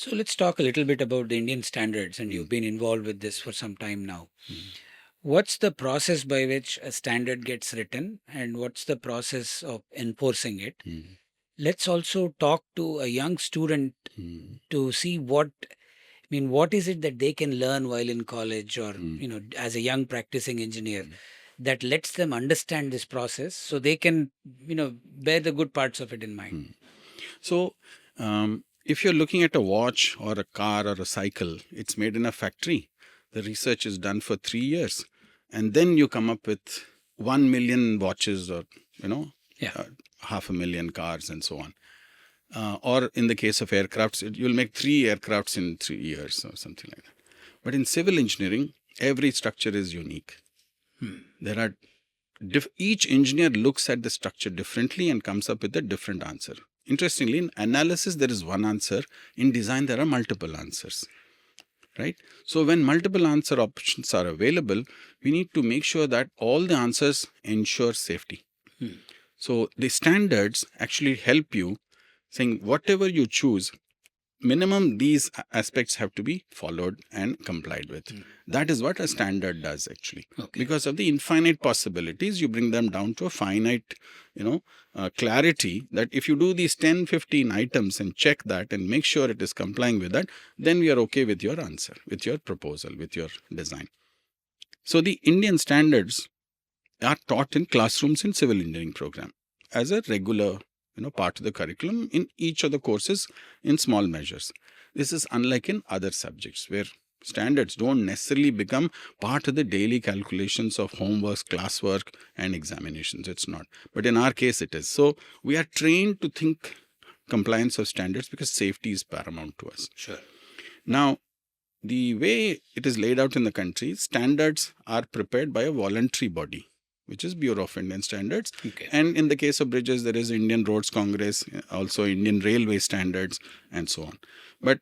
So let's talk a little bit about the Indian standards, and you've been involved with this for some time now. What's the process by which a standard gets written, and what's the process of enforcing it? Let's also talk to a young student to see what is it that they can learn while in college or, as a young practicing engineer that lets them understand this process so they can, bear the good parts of it in mind. So, if you're looking at a watch or a car or a cycle, it's made in a factory. The research is done for 3 years, and then you come up with 1 million watches or, Yeah. 500,000 cars and so on. Or in the case of aircrafts, you'll make 3 aircrafts in 3 years or something like that. But in civil engineering, every structure is unique. There are each engineer looks at the structure differently and comes up with a different answer. Interestingly, in analysis, there is one answer. In design, there are multiple answers. Right? So when multiple answer options are available, we need to make sure that all the answers ensure safety. So the standards actually help you saying whatever you choose, minimum these aspects have to be followed and complied with. That is what a standard does actually. Okay. Because of the infinite possibilities, you bring them down to a finite, clarity that if you do these 10, 15 items and check that and make sure it is complying with that, then we are okay with your answer, with your proposal, with your design. So the Indian standards are taught in classrooms in civil engineering program as a regular part of the curriculum in each of the courses in small measures. This is unlike in other subjects where standards don't necessarily become part of the daily calculations of homework, classwork and examinations. It's not. But in our case it is. So we are trained to think compliance of standards because safety is paramount to us. Sure. Now, the way it is laid out in the country, standards are prepared by a voluntary body, which is Bureau of Indian Standards. Okay. And in the case of bridges, there is Indian Roads Congress, also Indian Railway Standards, and so on. But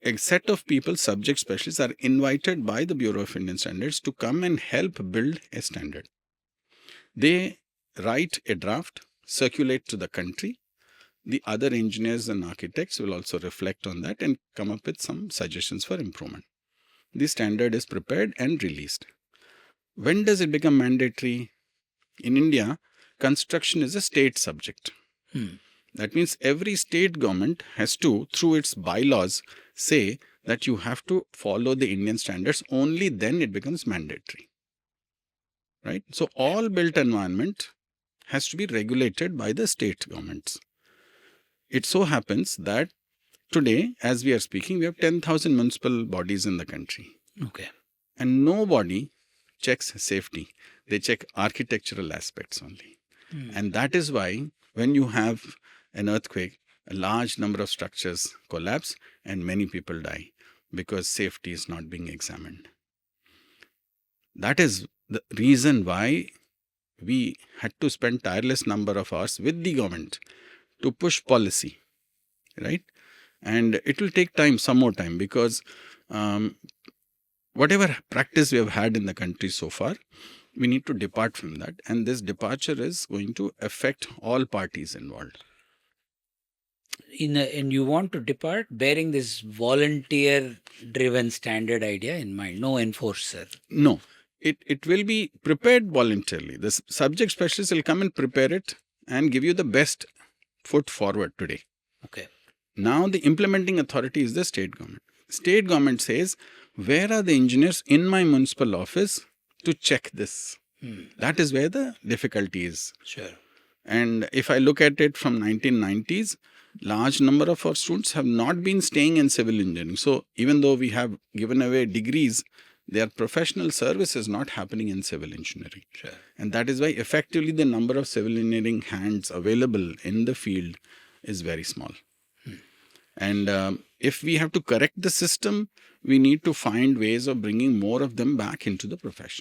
a set of people, subject specialists, are invited by the Bureau of Indian Standards to come and help build a standard. They write a draft, circulate to the country. The other engineers and architects will also reflect on that and come up with some suggestions for improvement. The standard is prepared and released. When does it become mandatory? In India, construction is a state subject. That means every state government has to, through its bylaws, say that you have to follow the Indian standards. Only then it becomes mandatory. Right? So all built environment has to be regulated by the state governments. It so happens that today, as we are speaking, we have 10,000 municipal bodies in the country. Okay. And nobody checks safety. They check architectural aspects only. And that is why when you have an earthquake, a large number of structures collapse and many people die because safety is not being examined. That is the reason why we had to spend tireless number of hours with the government to push policy, right? And it will take time, some more time, because whatever practice we have had in the country so far, we need to depart from that. And this departure is going to affect all parties involved. And you want to depart bearing this volunteer-driven standard idea in mind, no enforcer. No, it will be prepared voluntarily. The subject specialist will come and prepare it and give you the best foot forward today. Okay. Now the implementing authority is the state government. State government says, where are the engineers in my municipal office to check this? That is where the difficulty is. Sure. And if I look at it from 1990s, large number of our students have not been staying in civil engineering. So even though we have given away degrees, their professional service is not happening in civil engineering. Sure. And that is why effectively the number of civil engineering hands available in the field is very small. And if we have to correct the system, we need to find ways of bringing more of them back into the profession.